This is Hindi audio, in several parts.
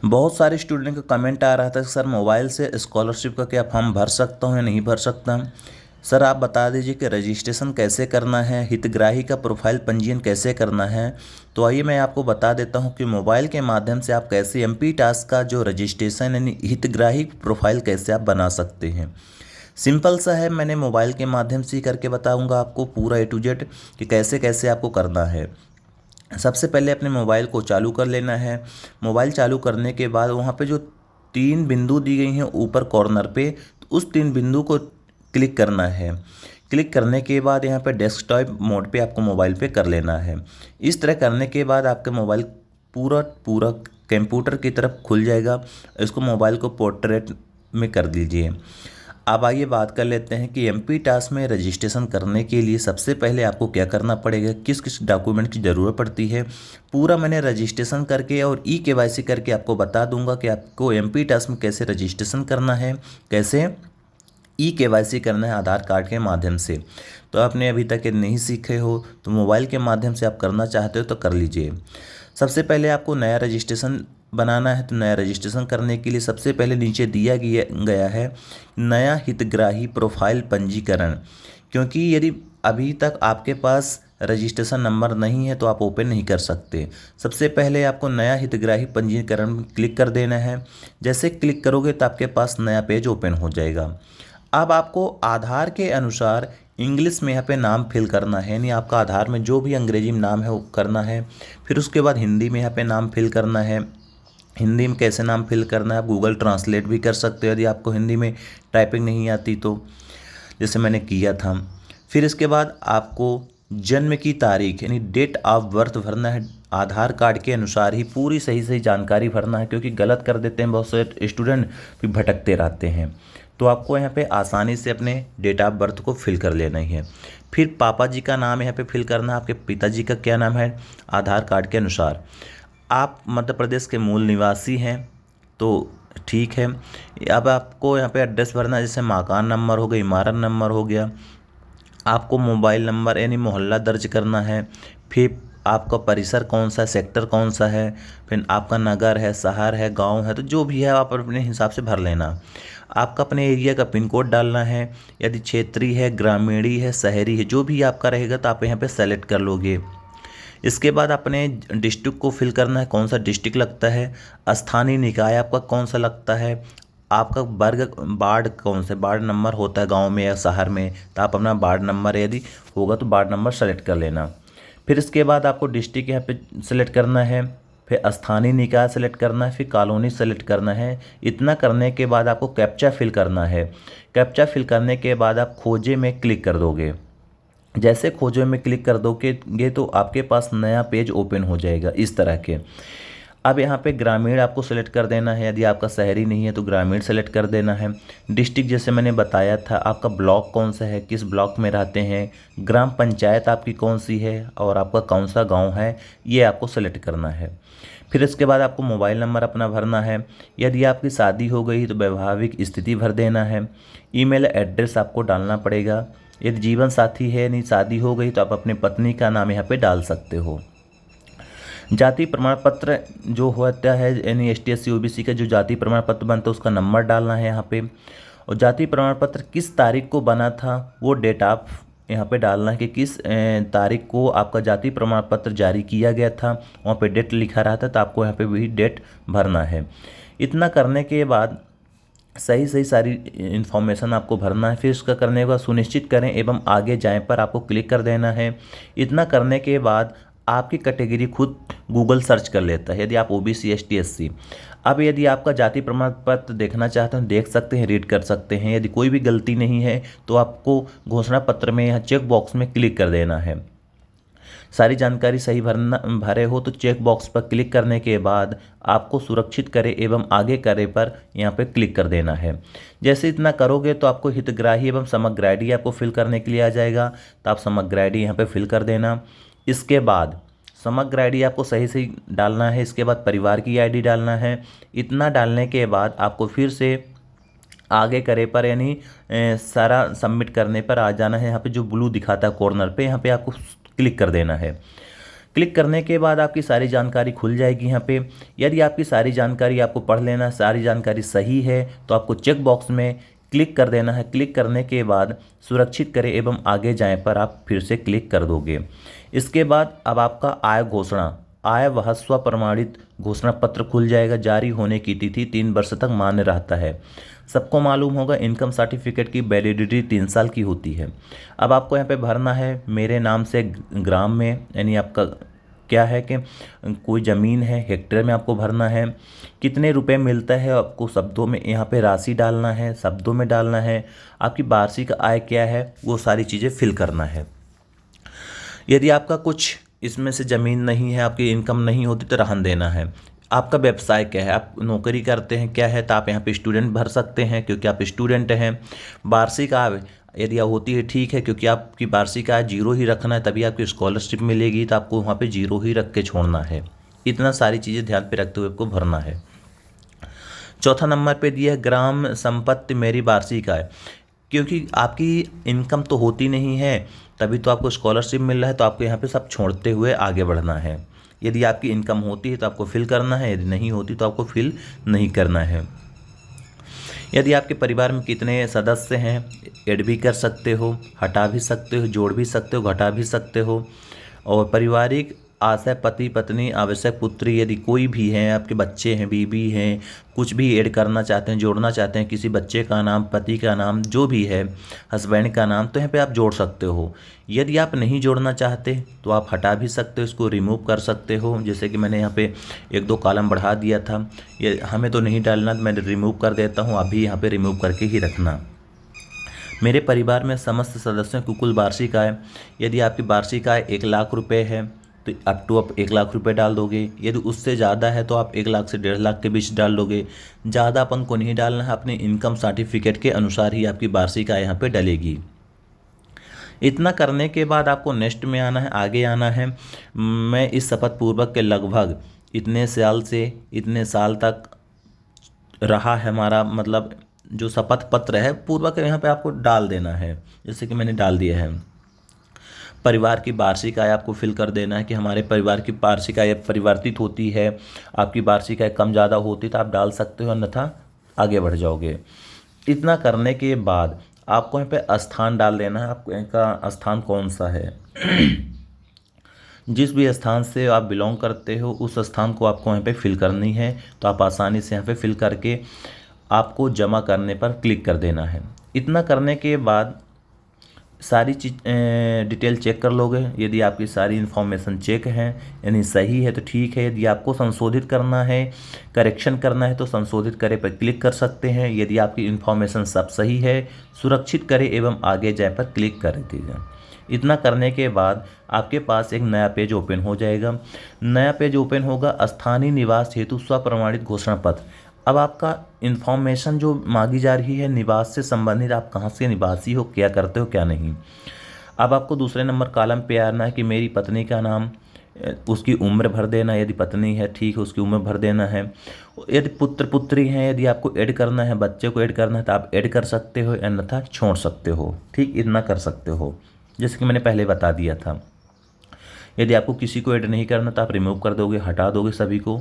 बहुत सारे स्टूडेंट का कमेंट आ रहा था कि सर मोबाइल से स्कॉलरशिप का क्या फॉर्म भर सकता हूँ या नहीं भर सकता। सर आप बता दीजिए कि रजिस्ट्रेशन कैसे करना है, हितग्राही का प्रोफाइल पंजीयन कैसे करना है। तो आइए मैं आपको बता देता हूँ कि मोबाइल के माध्यम से आप कैसे एमपी टास्क का जो रजिस्ट्रेशन यानी हितग्राही प्रोफाइल कैसे आप बना सकते हैं। सिंपल सा है, मैंने मोबाइल के माध्यम से ही करके बताऊँगा आपको पूरा ए टू जेड कि कैसे कैसे आपको करना है। सबसे पहले अपने मोबाइल को चालू कर लेना है। मोबाइल चालू करने के बाद वहाँ पे जो 3 बिंदु दी गई हैं ऊपर कॉर्नर पे, तो उस 3 बिंदु को क्लिक करना है। क्लिक करने के बाद यहाँ पे डेस्कटॉप मोड पे आपको मोबाइल पे कर लेना है। इस तरह करने के बाद आपका मोबाइल पूरा पूरा कंप्यूटर की तरफ खुल जाएगा। इसको मोबाइल को पोर्ट्रेट में कर दीजिए। अब आइए बात कर लेते हैं कि एमपी टास्क में रजिस्ट्रेशन करने के लिए सबसे पहले आपको क्या करना पड़ेगा, किस किस डॉक्यूमेंट की ज़रूरत पड़ती है। पूरा मैंने रजिस्ट्रेशन करके और ई केवाईसी करके आपको बता दूंगा कि आपको एमपी टास्क में कैसे रजिस्ट्रेशन करना है, कैसे ई केवाईसी करना है आधार कार्ड के माध्यम से। तो आपने अभी तक ये नहीं सीखे हो तो मोबाइल के माध्यम से आप करना चाहते हो तो कर लीजिए। सबसे पहले आपको नया रजिस्ट्रेशन बनाना है। तो नया रजिस्ट्रेशन करने के लिए सबसे पहले नीचे दिया गया है नया हितग्राही प्रोफाइल पंजीकरण। क्योंकि यदि अभी तक आपके पास रजिस्ट्रेशन नंबर नहीं है तो आप ओपन नहीं कर सकते। सबसे पहले आपको नया हितग्राही पंजीकरण में क्लिक कर देना है। जैसे क्लिक करोगे तो आपके पास नया पेज ओपन हो जाएगा। अब आपको आधार के अनुसार इंग्लिश में यहाँ पे नाम फिल करना है, यानी आपका आधार में जो भी अंग्रेजी में नाम है वो करना है। फिर उसके बाद हिंदी में यहाँ पे नाम फिल करना है। हिंदी में कैसे नाम फिल करना है, आप गूगल ट्रांसलेट भी कर सकते हो यदि आपको हिंदी में टाइपिंग नहीं आती तो, जैसे मैंने किया था। फिर इसके बाद आपको जन्म की तारीख यानी डेट ऑफ बर्थ भरना है। आधार कार्ड के अनुसार ही पूरी सही सही जानकारी भरना है, क्योंकि गलत कर देते हैं बहुत से स्टूडेंट, फिर भटकते रहते हैं। तो आपको यहाँ पे आसानी से अपने डेट ऑफ बर्थ को फिल कर लेना ही है। फिर पापा जी का नाम यहाँ पे फिल करना है, आपके पिताजी का क्या नाम है आधार कार्ड के अनुसार। आप मध्य प्रदेश के मूल निवासी हैं तो ठीक है। अब आपको यहाँ पे एड्रेस भरना है, जैसे मकान नंबर हो गया, इमारत नंबर हो गया। आपको मोबाइल नंबर यानी मोहल्ला दर्ज करना है। फिर आपका परिसर कौन सा है, सेक्टर कौन सा है। फिर आपका नगर है, शहर है, गांव है, तो जो भी है आप अपने हिसाब से भर लेना। आपका अपने एरिया का पिन कोड डालना है। यदि क्षेत्रीय है, ग्रामीणी है, शहरी है, जो भी आपका रहेगा तो आप यहाँ पे सेलेक्ट कर लोगे। इसके बाद अपने डिस्ट्रिक्ट को फिल करना है, कौन सा डिस्ट्रिक्ट लगता है। स्थानीय निकाय आपका कौन सा लगता है। आपका वर्ग वार्ड कौन से वार्ड नंबर होता है गांव में या शहर में, तो आप अपना वार्ड नंबर यदि होगा तो वार्ड नंबर सेलेक्ट कर लेना। फिर इसके बाद आपको डिस्ट्रिक्ट यहाँ पे सेलेक्ट करना है। फिर स्थानीय निकाय सेलेक्ट करना है, फिर कॉलोनी सेलेक्ट करना है। इतना करने के बाद आपको कैप्चा फिल करना है। कैप्चा फिल करने के बाद आप खोजे में क्लिक कर दोगे। जैसे खोजे में क्लिक कर दोगे तो आपके पास नया पेज ओपन हो जाएगा इस तरह के। अब यहाँ पे ग्रामीण आपको सेलेक्ट कर देना है, यदि आपका शहरी नहीं है तो ग्रामीण सेलेक्ट कर देना है। डिस्ट्रिक्ट जैसे मैंने बताया था, आपका ब्लॉक कौन सा है, किस ब्लॉक में रहते हैं। ग्राम पंचायत आपकी कौन सी है और आपका कौन सा गांव है, ये आपको सेलेक्ट करना है। फिर इसके बाद आपको मोबाइल नंबर अपना भरना है। यदि आपकी शादी हो गई तो वैवाहिक स्थिति भर देना है। ईमेल एड्रेस आपको डालना पड़ेगा। यदि जीवन साथी है नहीं शादी हो गई तो आप अपनी पत्नी का नाम यहाँ पे डाल सकते हो। जाति प्रमाण पत्र जो होता है यानी ST SC OBC का जो जाति प्रमाण पत्र बनता है उसका नंबर डालना है यहाँ पे। और जाति प्रमाण पत्र किस तारीख को बना था वो डेट आप यहाँ पे डालना है कि किस तारीख को आपका जाति प्रमाण पत्र जारी किया गया था। वहाँ पे डेट लिखा रहा था तो आपको यहाँ पे वही डेट भरना है। इतना करने के बाद सही सही सारी इन्फॉर्मेशन आपको भरना है। फिर उसका करने के बाद सुनिश्चित करें एवं आगे जाएं पर आपको क्लिक कर देना है। इतना करने के बाद आपकी कैटेगरी खुद गूगल सर्च कर लेता है, यदि आप OBC ST SC। अब यदि आपका जाति प्रमाण पत्र देखना चाहते हैं देख सकते हैं, रीड कर सकते हैं। यदि कोई भी गलती नहीं है तो आपको घोषणा पत्र में यहाँ चेक बॉक्स में क्लिक कर देना है। सारी जानकारी सही भरे हो तो चेक बॉक्स पर क्लिक करने के बाद आपको सुरक्षित करे एवं आगे करे पर यहाँ पे क्लिक कर देना है। जैसे इतना करोगे तो आपको हितग्राही एवं समग्र ID आपको फिल करने के लिए आ जाएगा, तो आप समग्र ID यहाँ पे फिल कर देना। इसके बाद समग्र ID आपको सही सही डालना है। इसके बाद परिवार की ID डालना है। इतना डालने के बाद आपको फिर से आगे करे पर यानी सारा सबमिट करने पर आ जाना है। यहाँ पे जो ब्लू दिखाता है कॉर्नर पे, यहाँ पे आपको क्लिक कर देना है। क्लिक करने के बाद आपकी सारी जानकारी खुल जाएगी यहाँ पे। यदि आपकी सारी जानकारी आपको पढ़ लेना, सारी जानकारी सही है तो आपको चेक बॉक्स में क्लिक कर देना है। क्लिक करने के बाद सुरक्षित करें एवं आगे जाएं पर आप फिर से क्लिक कर दोगे। इसके बाद अब आपका आय घोषणा, आय व स्व प्रमाणित घोषणा पत्र खुल जाएगा। जारी होने की तिथि 3 वर्ष तक मान्य रहता है। सबको मालूम होगा इनकम सर्टिफिकेट की वैलिडिटी 3 साल की होती है। अब आपको यहाँ पे भरना है मेरे नाम से ग्राम में, यानी आपका क्या है कि कोई ज़मीन है हेक्टेयर में आपको भरना है। कितने रुपए मिलता है आपको शब्दों में यहाँ पे राशि डालना है, शब्दों में डालना है। आपकी वार्षिक आय क्या है वो सारी चीज़ें फिल करना है। यदि आपका कुछ इसमें से ज़मीन नहीं है, आपकी इनकम नहीं होती तो रहन देना है। आपका व्यवसाय क्या है, आप नौकरी करते हैं क्या है, तो आप यहाँ पे स्टूडेंट भर सकते हैं क्योंकि आप स्टूडेंट हैं। वार्षिक आय यदि होती है ठीक है, क्योंकि आपकी वार्षिक आय 0 ही रखना है तभी आपकी स्कॉलरशिप मिलेगी, तो आपको वहाँ पे 0 ही रख के छोड़ना है। इतना सारी चीज़ें ध्यान पे रखते हुए आपको भरना है। चौथा नंबर पे दिया है ग्राम संपत्ति मेरी वार्षिक आय। क्योंकि आपकी इनकम तो होती नहीं है तभी तो आपको स्कॉलरशिप मिल रहा है, तो आपको यहाँ पे सब छोड़ते हुए आगे बढ़ना है। यदि आपकी इनकम होती है तो आपको फिल करना है, यदि नहीं होती तो आपको फिल नहीं करना है। यदि आपके परिवार में कितने सदस्य हैं ऐड भी कर सकते हो, हटा भी सकते हो, जोड़ भी सकते हो, घटा भी सकते हो। और पारिवारिक आशय पति पत्नी आवश्यक पुत्री यदि कोई भी हैं, आपके बच्चे हैं, बीबी हैं, कुछ भी ऐड करना चाहते हैं, जोड़ना चाहते हैं, किसी बच्चे का नाम, पति का नाम, जो भी है, हस्बैंड का नाम, तो यहाँ पे आप जोड़ सकते हो। यदि आप नहीं जोड़ना चाहते तो आप हटा भी सकते हो, इसको रिमूव कर सकते हो। जैसे कि मैंने यहाँ पे 1-2 कॉलम बढ़ा दिया था, ये हमें तो नहीं डालना, मैं रिमूव कर देता हूँ, आप भी यहाँ पे रिमूव करके ही रखना। मेरे परिवार में समस्त सदस्यों की कुल वार्षिक आय, यदि आपकी वार्षिक आय 1 लाख रुपए है तो अप टू आप 1 लाख रुपए डाल दोगे। यदि उससे ज़्यादा है तो आप 1 लाख से 1.5 लाख के बीच डाल दोगे। ज़्यादा अपन को नहीं डालना है, अपने इनकम सर्टिफिकेट के अनुसार ही आपकी वार्षिक आय यहाँ पे डलेगी। इतना करने के बाद आपको नेक्स्ट में आना है, आगे आना है। मैं इस शपथ पूर्वक के लगभग इतने साल से इतने साल तक रहा है, हमारा मतलब जो शपथ पत्र है पूर्वक यहाँ पे आपको डाल देना है, जैसे कि मैंने डाल दिया है। परिवार की वार्षिक आय आपको फिल कर देना है कि हमारे परिवार की वार्षिक आय परिवर्तित होती है। आपकी वार्षिक आय कम ज़्यादा होती तो आप डाल सकते हो, अन्यथा आगे बढ़ जाओगे। इतना करने के बाद आपको यहाँ पे स्थान डाल देना है, आपको इनका स्थान कौन सा है। जिस भी स्थान से आप बिलोंग करते हो उस स्थान को आपको यहाँ पे फिल करनी है, तो आप आसानी से यहाँ पे फिल करके आपको जमा करने पर क्लिक कर देना है। इतना करने के बाद सारी चीज डिटेल चेक कर लोगे। यदि आपकी सारी इन्फॉर्मेशन चेक है यानी सही है तो ठीक है। यदि आपको संशोधित करना है, करेक्शन करना है तो संशोधित करे पर क्लिक कर सकते हैं। यदि आपकी इन्फॉर्मेशन सब सही है, सुरक्षित करें एवं आगे जाए पर क्लिक कर दीजिए। इतना करने के बाद आपके पास एक नया पेज ओपन हो जाएगा। नया पेज ओपन होगा स्थानीय निवास हेतु स्वप्रमाणित घोषणा पत्र। अब आपका इन्फॉर्मेशन जो मांगी जा रही है निवास से संबंधित, आप कहाँ से निवासी हो, क्या करते हो, क्या नहीं। अब आपको दूसरे नंबर कॉलम पे आना है कि मेरी पत्नी का नाम, उसकी उम्र भर देना है। यदि पत्नी है ठीक है, उसकी उम्र भर देना है। यदि पुत्र पुत्री हैं, यदि आपको ऐड करना है, बच्चे को ऐड करना है तो आप ऐड कर सकते हो, अन्यथा छोड़ सकते हो। ठीक, इतना कर सकते हो जैसे कि मैंने पहले बता दिया था। यदि आपको किसी को ऐड नहीं करना तो आप रिमूव कर दोगे, हटा दोगे सभी को,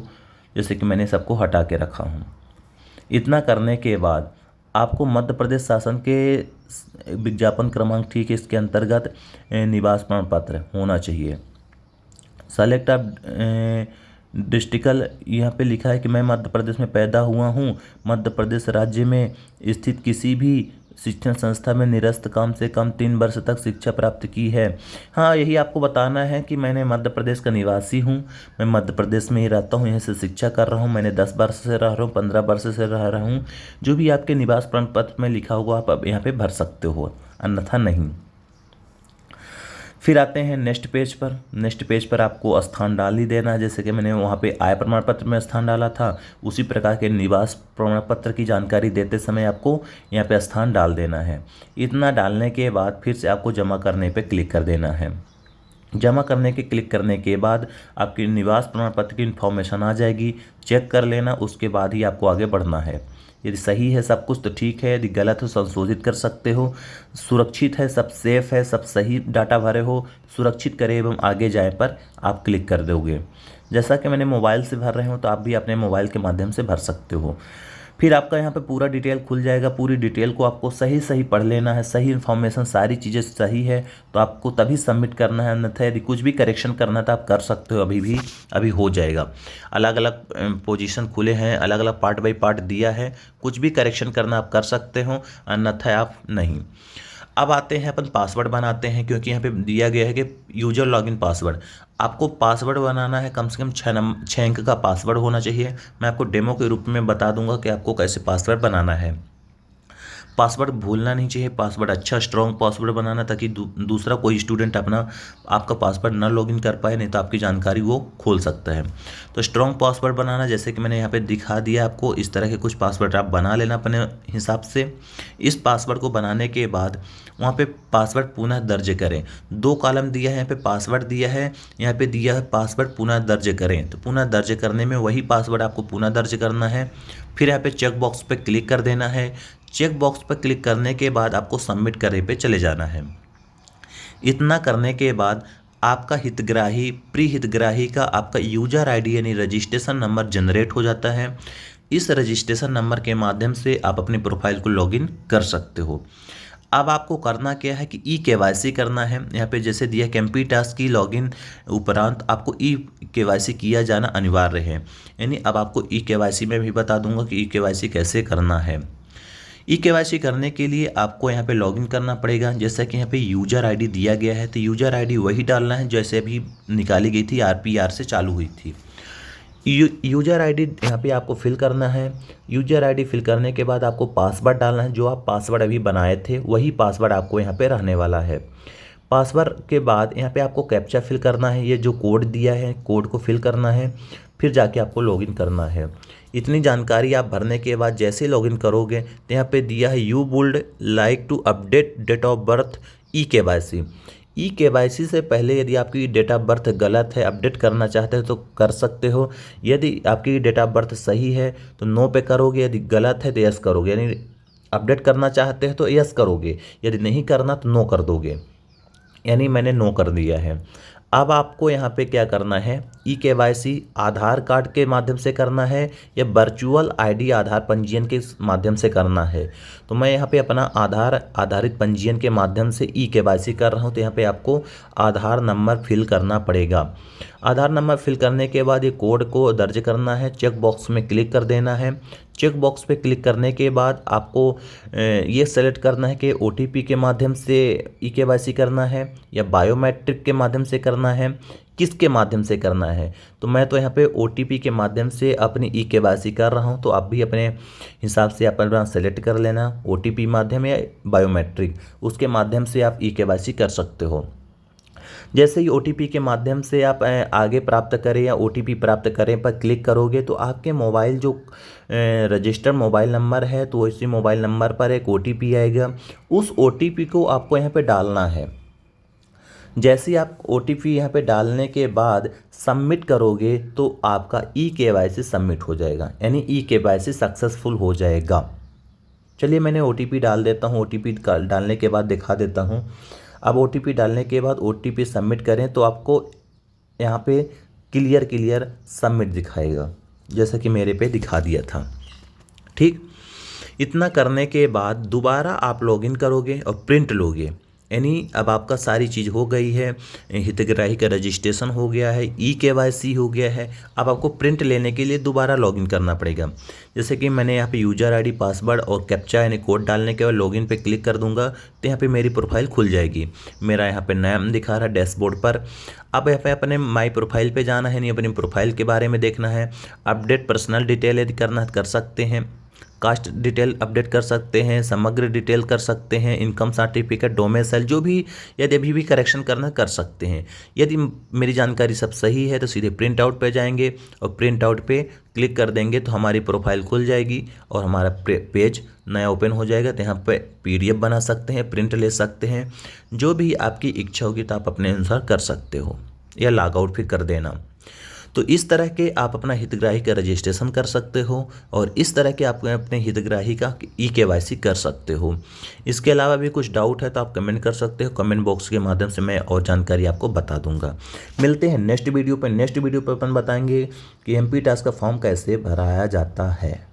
जैसे कि मैंने सबको हटा के रखा हूँ। इतना करने के बाद आपको मध्य प्रदेश शासन के विज्ञापन क्रमांक ठीक है इसके अंतर्गत निवास प्रमाण पत्र होना चाहिए। सेलेक्ट आप डिस्ट्रिक्टल, यहाँ पे लिखा है कि मैं मध्य प्रदेश में पैदा हुआ हूँ, मध्य प्रदेश राज्य में स्थित किसी भी शिक्षण संस्था में निरस्त कम से कम 3 वर्ष तक शिक्षा प्राप्त की है। हाँ, यही आपको बताना है कि मैंने मध्य प्रदेश का निवासी हूँ, मैं मध्य प्रदेश में ही रहता हूँ, यहीं से शिक्षा कर रहा हूँ, मैंने 10 वर्ष से रह रहा हूँ, 15 वर्ष से रह रहा हूँ। जो भी आपके निवास प्रमाण पत्र में लिखा होगा आप अब यहाँ पे भर सकते हो, अन्यथा नहीं। फिर आते हैं नेक्स्ट पेज पर। नेक्स्ट पेज पर आपको स्थान डाल ही देना है, जैसे कि मैंने वहाँ पे आय प्रमाण पत्र में स्थान डाला था, उसी प्रकार के निवास प्रमाण पत्र की जानकारी देते समय आपको यहाँ पे स्थान डाल देना है। इतना डालने के बाद फिर से आपको जमा करने पे क्लिक कर देना है। जमा करने के क्लिक करने के बाद आपके निवास प्रमाण पत्र की इन्फॉर्मेशन आ जाएगी, चेक कर लेना, उसके बाद ही आपको आगे बढ़ना है। यदि सही है सब कुछ तो ठीक है, यदि गलत हो संशोधित कर सकते हो, सुरक्षित है सब सेफ है सब सही डाटा भरे हो, सुरक्षित करें एवं आगे जाए पर आप क्लिक कर दोगे। जैसा कि मैंने मोबाइल से भर रहे हो तो आप भी अपने मोबाइल के माध्यम से भर सकते हो। फिर आपका यहाँ पे पूरा डिटेल खुल जाएगा, पूरी डिटेल को आपको सही सही पढ़ लेना है, सही इन्फॉर्मेशन सारी चीज़ें सही है तो आपको तभी सबमिट करना है, अन्यथा यदि कुछ भी करेक्शन करना था आप कर सकते हो, अभी हो जाएगा। अलग अलग पोजीशन खुले हैं, अलग अलग पार्ट बाई पार्ट दिया है, कुछ भी करेक्शन करना आप कर सकते हो, अन्यथा आप नहीं। अब आते हैं अपन पासवर्ड बनाते हैं, क्योंकि यहाँ पे दिया गया है कि यूजर लॉगिन पासवर्ड। आपको पासवर्ड बनाना है, कम से कम 6 अंक का पासवर्ड होना चाहिए। मैं आपको डेमो के रूप में बता दूंगा कि आपको कैसे पासवर्ड बनाना है। पासवर्ड भूलना नहीं चाहिए, पासवर्ड अच्छा स्ट्रॉन्ग पासवर्ड बनाना, ताकि दूसरा कोई स्टूडेंट अपना आपका पासवर्ड ना लॉगिन कर पाए, नहीं तो आपकी जानकारी वो खोल सकता है। तो स्ट्रॉन्ग पासवर्ड बनाना, जैसे कि मैंने यहाँ पे दिखा दिया आपको, इस तरह के कुछ पासवर्ड आप बना लेना अपने हिसाब से। इस पासवर्ड को बनाने के बाद वहाँ पे पासवर्ड पुनः दर्ज करें। 2 कॉलम दिया है, यहाँ पे पासवर्ड दिया है, यहाँ पे दिया है पासवर्ड पुनः दर्ज करें। तो पुनः दर्ज करने में वही पासवर्ड आपको पुनः दर्ज करना है। फिर यहाँ पे चेक बॉक्स पे क्लिक कर देना है। चेक बॉक्स पर क्लिक करने के बाद आपको सबमिट करे पे चले जाना है। इतना करने के बाद आपका हितग्राही प्री हितग्राही का आपका यूजर आईडी यानी रजिस्ट्रेशन नंबर जनरेट हो जाता है। इस रजिस्ट्रेशन नंबर के माध्यम से आप अपनी प्रोफाइल को लॉगिन कर सकते हो। अब आपको करना क्या है कि ई-केवाईसी करना है। यहाँ पे जैसे दिया कैंपी टास्क की लॉगिन उपरांत आपको ई-केवाईसी किया जाना अनिवार्य है। यानी अब आपको ई-केवाईसी में भी बता दूंगा कि ई-केवाईसी कैसे करना है। ई-केवाईसी करने के लिए आपको यहाँ पे लॉगिन करना पड़ेगा। जैसा कि यहाँ पे यूजर आईडी दिया गया है, तो यूजर आईडी वही डालना है जैसे अभी निकाली गई थी, आरपीआर से चालू हुई थी। यूजर आईडी यहाँ पे आपको फिल करना है। यूजर आईडी फिल करने के बाद आपको पासवर्ड डालना है। जो आप पासवर्ड अभी बनाए थे वही पासवर्ड आपको यहाँ पे रहने वाला है। पासवर्ड के बाद यहाँ पे आपको कैप्चा फिल करना है। ये जो कोड दिया है कोड को फिल करना है, फिर जाके आपको लॉगिन करना है। इतनी जानकारी आप भरने के बाद जैसे लॉगिन करोगे तो यहाँ पे दिया है you would like to update date of birth eKYC. EKYC से पहले यदि आपकी डेट ऑफ बर्थ गलत है, अपडेट करना चाहते हो तो कर सकते हो। यदि आपकी डेट ऑफ बर्थ सही है तो नो पे करोगे, यदि गलत है तो यस करोगे। यानी अपडेट करना चाहते हो तो यस करोगे, यदि नहीं करना तो नो कर दोगे। यानी मैंने नो कर दिया है। अब आपको यहाँ पे क्या करना है, ई-केवाईसी आधार कार्ड के माध्यम से करना है या वर्चुअल आईडी आधार पंजीयन के माध्यम से करना है। तो मैं यहाँ पे अपना आधार आधारित पंजीयन के माध्यम से ई-केवाईसी कर रहा हूँ। तो यहाँ पे आपको आधार नंबर फिल करना पड़ेगा। आधार नंबर फिल करने के बाद ये कोड को दर्ज करना है, चेक बॉक्स में क्लिक कर देना है। चेक बॉक्स पे क्लिक करने के बाद आपको ये सेलेक्ट करना है कि ओटीपी के माध्यम से ई-केवाईसी करना है या बायोमेट्रिक के माध्यम से करना है, किसके माध्यम से करना है। तो मैं तो यहाँ पे ओटीपी के माध्यम से अपनी ई-केवाईसी कर रहा हूँ। तो आप भी अपने हिसाब से अपना सेलेक्ट कर लेना, ओटीपी माध्यम या बायोमेट्रिक, उसके माध्यम से आप ई-केवाईसी कर सकते हो। जैसे ही ओटीपी के माध्यम से आप आगे प्राप्त करें या ओटीपी प्राप्त करें पर क्लिक करोगे तो आपके मोबाइल जो रजिस्टर्ड मोबाइल नंबर है तो इसी मोबाइल नंबर पर एक ओटीपी आएगा। उस ओटीपी को आपको यहाँ पे डालना है। जैसे ही आप ओटीपी यहाँ पे डालने के बाद सबमिट करोगे तो आपका ई-केवाईसी सबमिट हो जाएगा, यानी ई-केवाईसी सक्सेसफुल हो जाएगा। चलिए मैंने ओटीपी डाल देता हूँ। ओटीपी डालने के बाद दिखा देता हूँ। अब ओटीपी डालने के बाद ओटीपी सबमिट करें तो आपको यहाँ पे क्लियर सबमिट दिखाएगा, जैसा कि मेरे पे दिखा दिया था। ठीक, इतना करने के बाद दोबारा आप लॉगिन करोगे और प्रिंट लोगे, यानी अब आपका सारी चीज़ हो गई है। हितग्राही का रजिस्ट्रेशन हो गया है, ई-केवाईसी हो गया है। अब आपको प्रिंट लेने के लिए दोबारा लॉगिन करना पड़ेगा। जैसे कि मैंने यहाँ पे यूजर आईडी पासवर्ड और कैप्चा यानी कोड डालने के बाद लॉगिन पे क्लिक कर दूंगा तो यहाँ पे मेरी प्रोफाइल खुल जाएगी। मेरा यहाँ पे नाम दिखा रहा है डैशबोर्ड पर। अब यहाँ पे अपने माई प्रोफाइल पे जाना है, नहीं अपनी प्रोफाइल के बारे में देखना है। अपडेट पर्सनल डिटेल यदि करना है कर सकते हैं। कास्ट डिटेल अपडेट कर सकते हैं, समग्र डिटेल कर सकते हैं, इनकम सर्टिफिकेट, डोमेसाइल, जो भी यदि अभी भी करेक्शन करना कर सकते हैं। यदि मेरी जानकारी सब सही है तो सीधे प्रिंट आउट पे जाएंगे और प्रिंट आउट पे क्लिक कर देंगे तो हमारी प्रोफाइल खुल जाएगी और हमारा पेज नया ओपन हो जाएगा। तो यहाँ पे PDF बना सकते हैं, प्रिंट ले सकते हैं, जो भी आपकी इच्छा होगी तो आप अपने अनुसार कर सकते हो या लॉग आउट फिर कर देना। तो इस तरह के आप अपना हितग्राही का रजिस्ट्रेशन कर सकते हो और इस तरह के आप अपने हितग्राही का KYC कर सकते हो। इसके अलावा भी कुछ डाउट है तो आप कमेंट कर सकते हो, कमेंट बॉक्स के माध्यम से मैं और जानकारी आपको बता दूंगा। मिलते हैं नेक्स्ट वीडियो पर। नेक्स्ट वीडियो पर अपन बताएंगे कि MP टास्क का फॉर्म कैसे भराया जाता है।